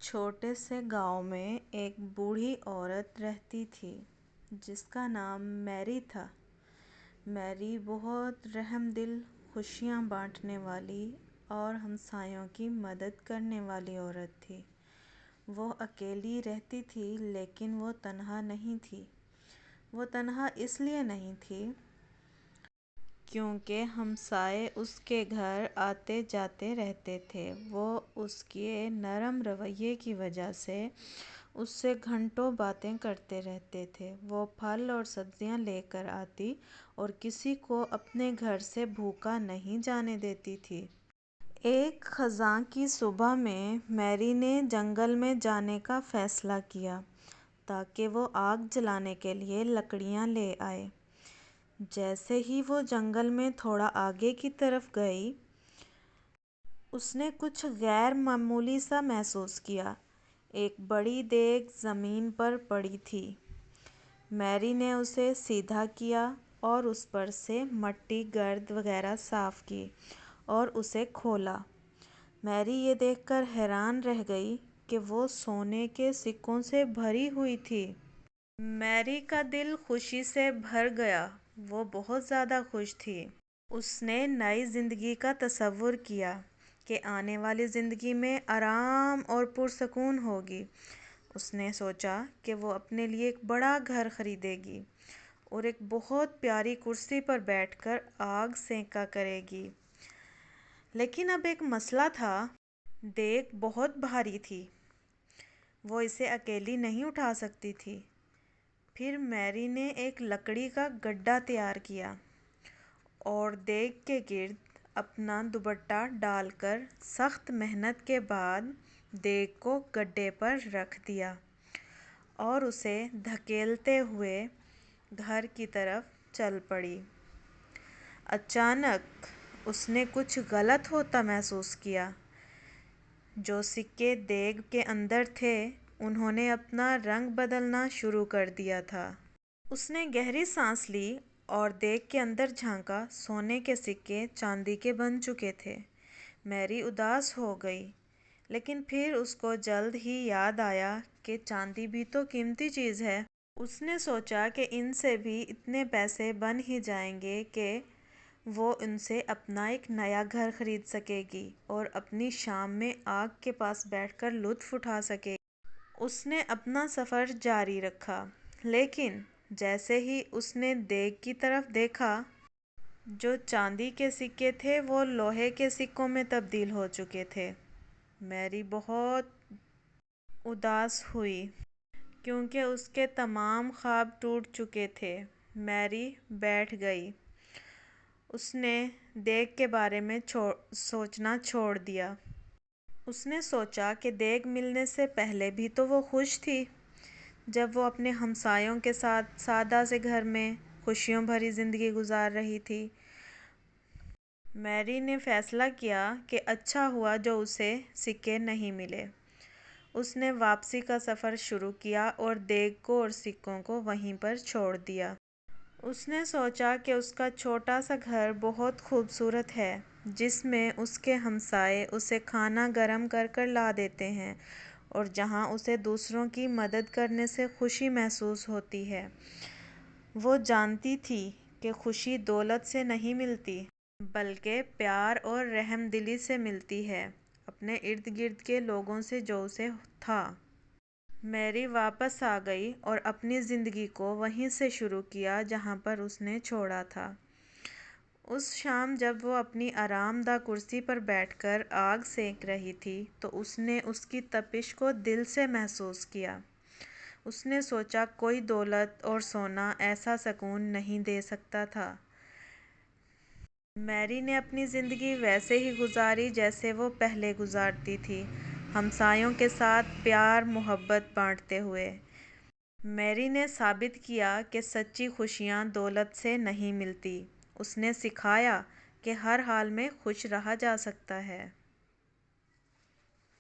چھوٹے سے گاؤں میں ایک بوڑھی عورت رہتی تھی جس کا نام میری تھا۔ میری بہت رحم دل، خوشیاں بانٹنے والی اور ہمسایوں کی مدد کرنے والی عورت تھی۔ وہ اکیلی رہتی تھی لیکن وہ تنہا نہیں تھی۔ وہ تنہا اس لیے نہیں تھی کیونکہ ہمسائے اس کے گھر آتے جاتے رہتے تھے۔ وہ اس کے نرم رویے کی وجہ سے اس سے گھنٹوں باتیں کرتے رہتے تھے۔ وہ پھل اور سبزیاں لے کر آتی اور کسی کو اپنے گھر سے بھوکا نہیں جانے دیتی تھی۔ ایک خزاں کی صبح میں میری نے جنگل میں جانے کا فیصلہ کیا تاکہ وہ آگ جلانے کے لیے لکڑیاں لے آئے۔ جیسے ہی وہ جنگل میں تھوڑا آگے کی طرف گئی، اس نے کچھ غیر معمولی سا محسوس کیا۔ ایک بڑی دیگ زمین پر پڑی تھی۔ میری نے اسے سیدھا کیا اور اس پر سے مٹی، گرد وغیرہ صاف کی اور اسے کھولا۔ میری یہ دیکھ کر حیران رہ گئی کہ وہ سونے کے سکوں سے بھری ہوئی تھی۔ میری کا دل خوشی سے بھر گیا۔ وہ بہت زیادہ خوش تھی۔ اس نے نئی زندگی کا تصور کیا کہ آنے والی زندگی میں آرام اور پرسکون ہوگی۔ اس نے سوچا کہ وہ اپنے لیے ایک بڑا گھر خریدے گی اور ایک بہت پیاری کرسی پر بیٹھ کر آگ سینکا کرے گی۔ لیکن اب ایک مسئلہ تھا۔ دیگ بہت بھاری تھی۔ وہ اسے اکیلی نہیں اٹھا سکتی تھی۔ پھر میری نے ایک لکڑی کا گڈھا تیار کیا اور دیگ کے گرد اپنا دوپٹہ ڈال کر سخت محنت کے بعد دیگ کو گڈھے پر رکھ دیا اور اسے دھکیلتے ہوئے گھر کی طرف چل پڑی۔ اچانک اس نے کچھ غلط ہوتا محسوس کیا۔ جو سکے دیگ کے اندر تھے انہوں نے اپنا رنگ بدلنا شروع کر دیا تھا۔ اس نے گہری سانس لی اور دیگ کے اندر جھانکا۔ سونے کے سکے چاندی کے بن چکے تھے۔ میری اداس ہو گئی، لیکن پھر اس کو جلد ہی یاد آیا کہ چاندی بھی تو قیمتی چیز ہے۔ اس نے سوچا کہ ان سے بھی اتنے پیسے بن ہی جائیں گے کہ وہ ان سے اپنا ایک نیا گھر خرید سکے گی اور اپنی شام میں آگ کے پاس بیٹھ کر لطف اٹھا سکے گی۔ اس نے اپنا سفر جاری رکھا، لیکن جیسے ہی اس نے دیگ کی طرف دیکھا، جو چاندی کے سکے تھے وہ لوہے کے سکوں میں تبدیل ہو چکے تھے۔ میری بہت اداس ہوئی کیونکہ اس کے تمام خواب ٹوٹ چکے تھے۔ میری بیٹھ گئی۔ اس نے دیگ کے بارے میں سوچنا چھوڑ دیا۔ اس نے سوچا کہ دیگ ملنے سے پہلے بھی تو وہ خوش تھی جب وہ اپنے ہمسایوں کے ساتھ سادہ سے گھر میں خوشیوں بھری زندگی گزار رہی تھی۔ میری نے فیصلہ کیا کہ اچھا ہوا جو اسے سکے نہیں ملے۔ اس نے واپسی کا سفر شروع کیا اور دیگ کو اور سکوں کو وہیں پر چھوڑ دیا۔ اس نے سوچا کہ اس کا چھوٹا سا گھر بہت خوبصورت ہے جس میں اس کے ہمسائے اسے کھانا گرم کر کر لا دیتے ہیں اور جہاں اسے دوسروں کی مدد کرنے سے خوشی محسوس ہوتی ہے۔ وہ جانتی تھی کہ خوشی دولت سے نہیں ملتی بلکہ پیار اور رحم دلی سے ملتی ہے، اپنے ارد گرد کے لوگوں سے جو اسے تھا۔ میری واپس آ گئی اور اپنی زندگی کو وہیں سے شروع کیا جہاں پر اس نے چھوڑا تھا۔ اس شام جب وہ اپنی آرام دہ کرسی پر بیٹھ کر آگ سینک رہی تھی تو اس نے اس کی تپش کو دل سے محسوس کیا۔ اس نے سوچا کوئی دولت اور سونا ایسا سکون نہیں دے سکتا تھا۔ میری نے اپنی زندگی ویسے ہی گزاری جیسے وہ پہلے گزارتی تھی، ہمسایوں کے ساتھ پیار محبت بانٹتے ہوئے۔ میری نے ثابت کیا کہ سچی خوشیاں دولت سے نہیں ملتی۔ اس نے سکھایا کہ ہر حال میں خوش رہا جا سکتا ہے۔